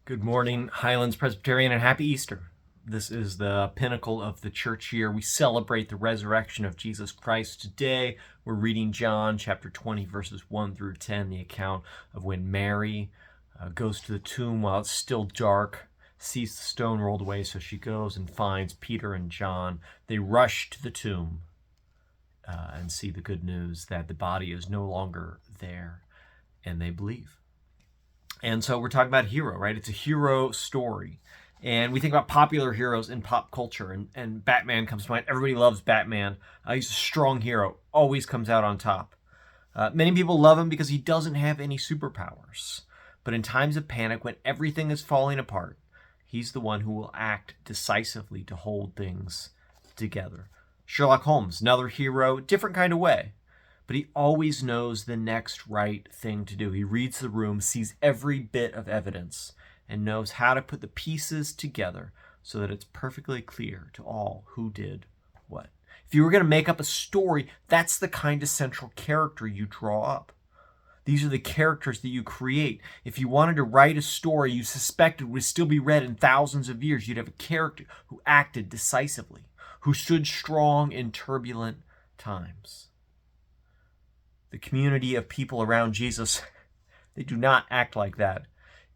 Good morning, Highlands, Presbyterian, and happy Easter. This is the pinnacle of the church year. We celebrate the resurrection of Jesus Christ. Today, we're reading John chapter 20, verses 1 through 10, the account of when Mary goes to the tomb while it's still dark, sees the stone rolled away, so she goes and finds Peter and John. They rush to the tomb and see the good news that the body is no longer there, and they believe. And so we're talking about hero, right? It's a hero story. And we think about popular heroes in pop culture, and Batman comes to mind. Everybody loves Batman. He's a strong hero, always comes out on top. Many people love him because he doesn't have any superpowers. But in times of panic, when everything is falling apart, he's the one who will act decisively to hold things together. Sherlock Holmes, another hero, different kind of way. But he always knows the next right thing to do. He reads the room, sees every bit of evidence, and knows how to put the pieces together so that it's perfectly clear to all who did what. If you were going to make up a story, that's the kind of central character you draw up. These are the characters that you create. If you wanted to write a story you suspected would still be read in thousands of years, you'd have a character who acted decisively, who stood strong in turbulent times. The community of people around Jesus, they do not act like that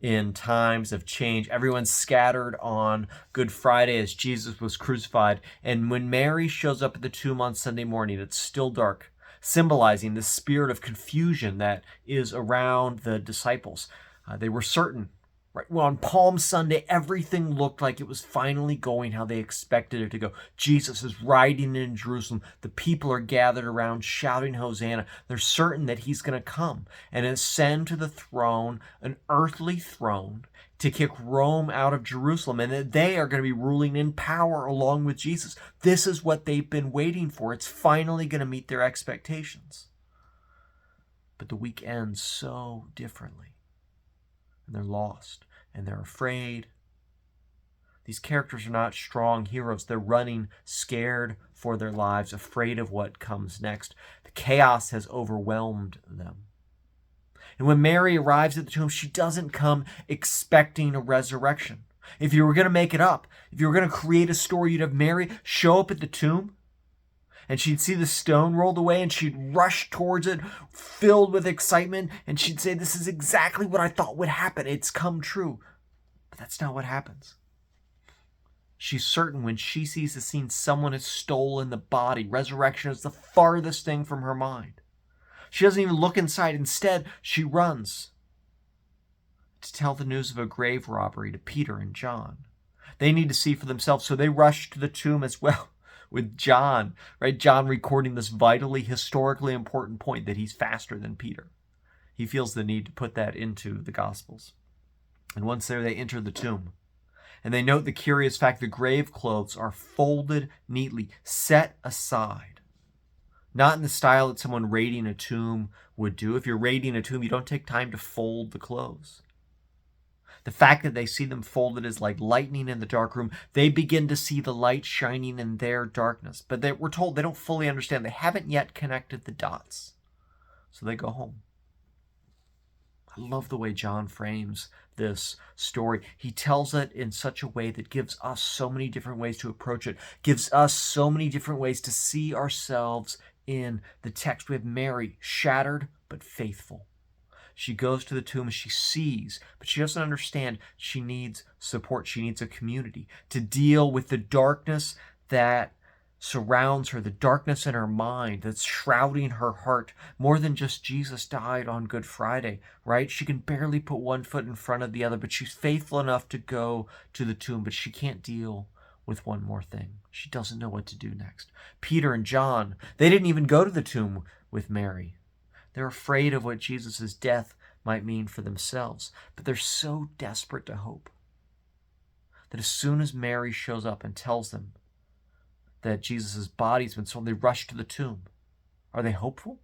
in times of change. Everyone's scattered on Good Friday as Jesus was crucified. And when Mary shows up at the tomb on Sunday morning, it's still dark, symbolizing the spirit of confusion that is around the disciples. They were certain. Right. Well, on Palm Sunday, everything looked like it was finally going how they expected it to go. Jesus is riding in Jerusalem. The people are gathered around shouting Hosanna. They're certain that he's going to come and ascend to the throne, an earthly throne, to kick Rome out of Jerusalem, and that they are going to be ruling in power along with Jesus. This is what they've been waiting for. It's finally going to meet their expectations. But the week ends so differently. And they're lost, and they're afraid. These characters are not strong heroes. They're running scared for their lives, afraid of what comes next. The chaos has overwhelmed them. And when Mary arrives at the tomb, she doesn't come expecting a resurrection. If you were going to make it up, if you were going to create a story, you'd have Mary show up at the tomb, and she'd see the stone rolled away, and she'd rush towards it, filled with excitement, and she'd say, "This is exactly what I thought would happen. It's come true." But that's not what happens. She's certain when she sees the scene, someone has stolen the body. Resurrection is the farthest thing from her mind. She doesn't even look inside. Instead, she runs to tell the news of a grave robbery to Peter and John. They need to see for themselves, so they rush to the tomb as well. With John, right? John recording this vitally, historically important point that he's faster than Peter. He feels the need to put that into the Gospels. And once there, they enter the tomb. And they note the curious fact the grave clothes are folded neatly, set aside. Not in the style that someone raiding a tomb would do. If you're raiding a tomb, you don't take time to fold the clothes. The fact that they see them folded is like lightning in the dark room. They begin to see the light shining in their darkness. But we're told they don't fully understand. They haven't yet connected the dots. So they go home. I love the way John frames this story. He tells it in such a way that gives us so many different ways to approach it, gives us so many different ways to see ourselves in the text. We have Mary, shattered but faithful. She goes to the tomb, she sees, but she doesn't understand. She needs support. She needs a community to deal with the darkness that surrounds her, the darkness in her mind that's shrouding her heart. More than just Jesus died on Good Friday, right? She can barely put one foot in front of the other, but she's faithful enough to go to the tomb, but she can't deal with one more thing. She doesn't know what to do next. Peter and John, they didn't even go to the tomb with Mary. They're afraid of what Jesus' death might mean for themselves, but they're so desperate to hope that as soon as Mary shows up and tells them that Jesus' body's been stolen, they rush to the tomb. Are they hopeful?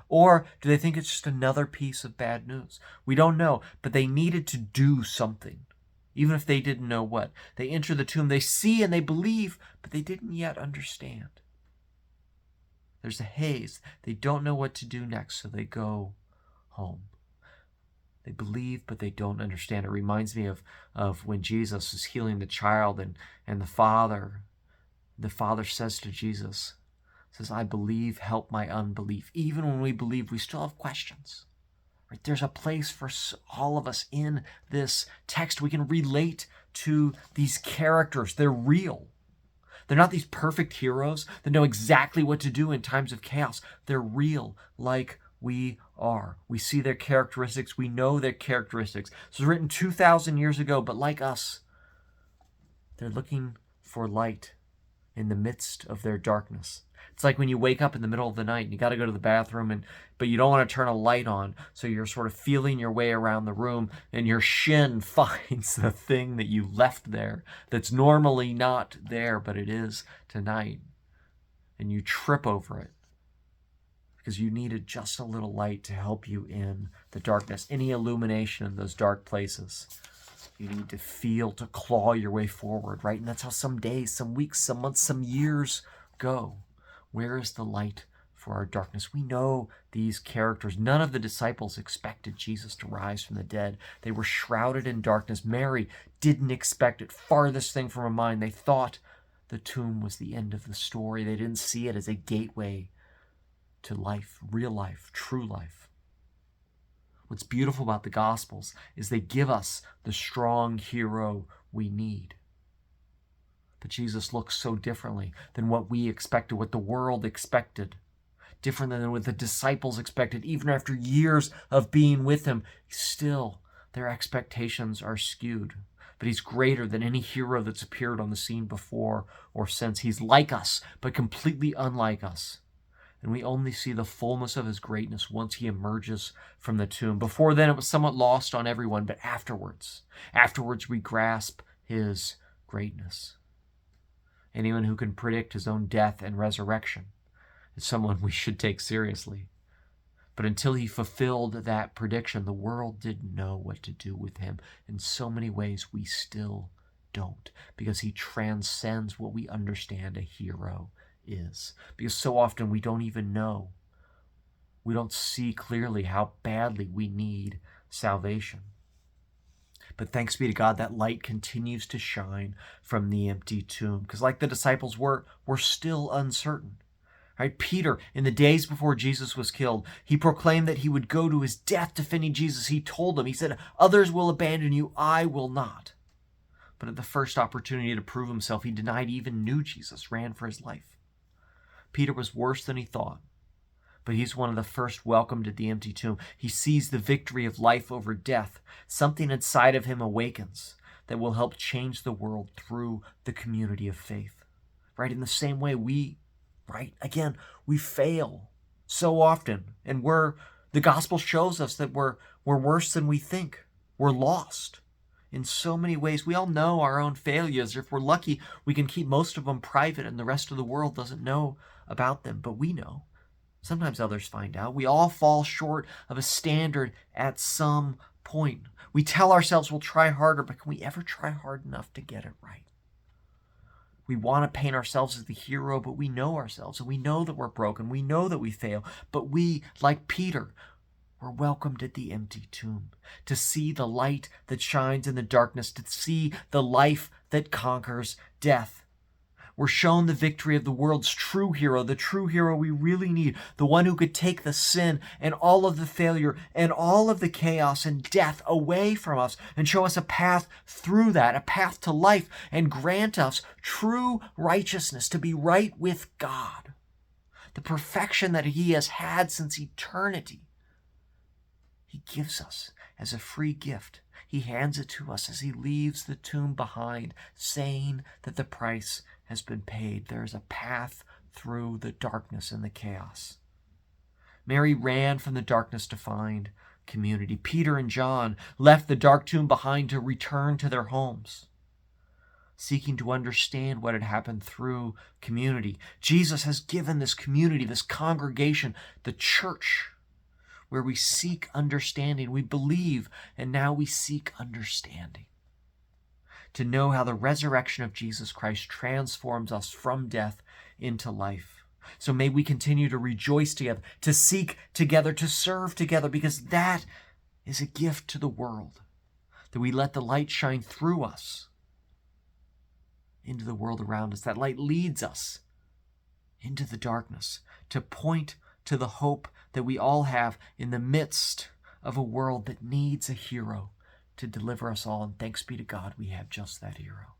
Or do they think it's just another piece of bad news? We don't know, but they needed to do something, even if they didn't know what. They enter the tomb, they see and they believe, but they didn't yet understand. There's a haze. They don't know what to do next, so they go home. They believe, but they don't understand. It reminds me of when Jesus is healing the child, and the father says to Jesus, says, I believe, help my unbelief. Even when we believe, we still have questions. Right? There's a place for all of us in this text. We can relate to these characters. They're real. They're not these perfect heroes that know exactly what to do in times of chaos. They're real, like we are. We see their characteristics. We know their characteristics. This was written 2,000 years ago, but like us, they're looking for light in the midst of their darkness. It's like when you wake up in the middle of the night and you got to go to the bathroom, but you don't want to turn a light on, so you're sort of feeling your way around the room, and your shin finds the thing that you left there that's normally not there, but it is tonight. And you trip over it because you needed just a little light to help you in the darkness. Any illumination in those dark places. You need to feel, to claw your way forward, right? And that's how some days, some weeks, some months, some years go. Where is the light for our darkness? We know these characters. None of the disciples expected Jesus to rise from the dead. They were shrouded in darkness. Mary didn't expect it. Farthest thing from her mind. They thought the tomb was the end of the story. They didn't see it as a gateway to life, real life, true life. What's beautiful about the Gospels is they give us the strong hero we need. But Jesus looks so differently than what we expected, what the world expected. Different than what the disciples expected. Even after years of being with him, still their expectations are skewed. But he's greater than any hero that's appeared on the scene before or since. He's like us, but completely unlike us. And we only see the fullness of his greatness once he emerges from the tomb. Before then, it was somewhat lost on everyone, but afterwards we grasp his greatness. Anyone who can predict his own death and resurrection is someone we should take seriously. But until he fulfilled that prediction, the world didn't know what to do with him. In so many ways, we still don't, because he transcends what we understand a hero is. Because so often we don't even know. We don't see clearly how badly we need salvation. But thanks be to God, that light continues to shine from the empty tomb. Because like the disciples, we're still uncertain. Right? Peter, in the days before Jesus was killed, he proclaimed that he would go to his death defending Jesus. He told them, he said, others will abandon you, I will not. But at the first opportunity to prove himself, he denied he even knew Jesus, ran for his life. Peter was worse than he thought. But he's one of the first welcomed at the empty tomb. He sees the victory of life over death. Something inside of him awakens that will help change the world through the community of faith. Right? In the same way we fail so often. And the gospel shows us that we're worse than we think. We're lost in so many ways. We all know our own failures. If we're lucky, we can keep most of them private and the rest of the world doesn't know about them. But we know. Sometimes others find out. We all fall short of a standard at some point. We tell ourselves we'll try harder, but can we ever try hard enough to get it right? We want to paint ourselves as the hero, but we know ourselves, and we know that we're broken. We know that we fail, but we, like Peter, we're welcomed at the empty tomb to see the light that shines in the darkness, to see the life that conquers death. We're shown the victory of the world's true hero, the true hero we really need, the one who could take the sin and all of the failure and all of the chaos and death away from us and show us a path through that, a path to life, and grant us true righteousness to be right with God, the perfection that he has had since eternity. He gives us as a free gift. He hands it to us as he leaves the tomb behind, saying that the price has been paid. There is a path through the darkness and the chaos. Mary ran from the darkness to find community. Peter and John left the dark tomb behind to return to their homes, seeking to understand what had happened through community. Jesus has given this community, this congregation, the church, where we seek understanding. We believe, and now we seek understanding. To know how the resurrection of Jesus Christ transforms us from death into life. So may we continue to rejoice together, to seek together, to serve together, because that is a gift to the world, that we let the light shine through us into the world around us. That light leads us into the darkness to point to the hope that we all have in the midst of a world that needs a hero to deliver us all. And thanks be to God, we have just that hero.